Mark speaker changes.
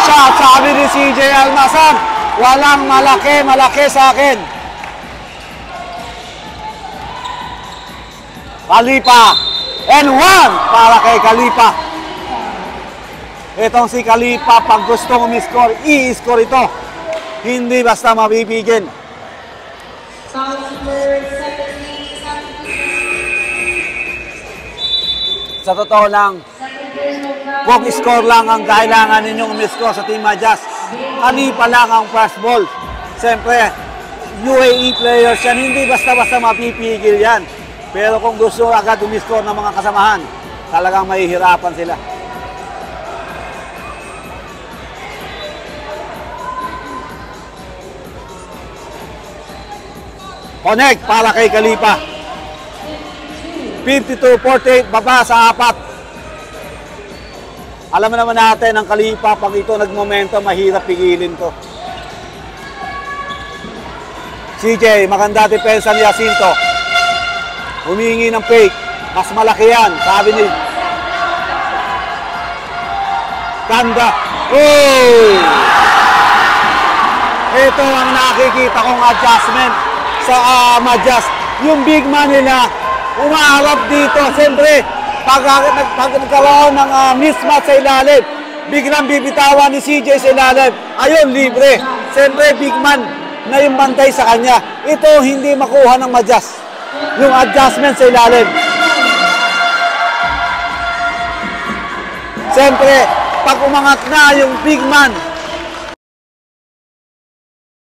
Speaker 1: shot. Sabi ni CJ Almazan, walang malaki sa akin. Kalipa. And 1 para kay Kalipa. Itong si Kalipa, pag gusto umiscore, i-score ito. Hindi basta mabibigyan. Sa totoo lang, kung score lang ang kailangan ninyong umiscore sa Team Adjust, Kalipa lang ang first ball. Siyempre, UAE players yan, hindi basta-basta mapipigil yan. Pero kung gusto agad umiscore ng mga kasamahan, talagang mahihirapan sila. Connect para kay Kalipa. 52-48, baba sa 4. Alam naman natin ang Kalipa, pag ito nagmomento, mahirap pigilin to. CJ, maganda depensa ni Jacinto. Humingi ng fake. Mas malaki yan, sabi ni Kanda. Oh! Ito ang nakikita kong adjustment sa Adjust. Yung big man nila, umaharap dito. Siyempre, pag nagkaroon ng mismatch sa ilalim, biglang bibitawan ni CJ sa ilalim. Ayun, libre. Siyempre, big man na yung bantay sa kanya. Ito hindi makuha ng Adjust. Yung adjustment sa ilalim. Siyempre, pag umangat na yung big man,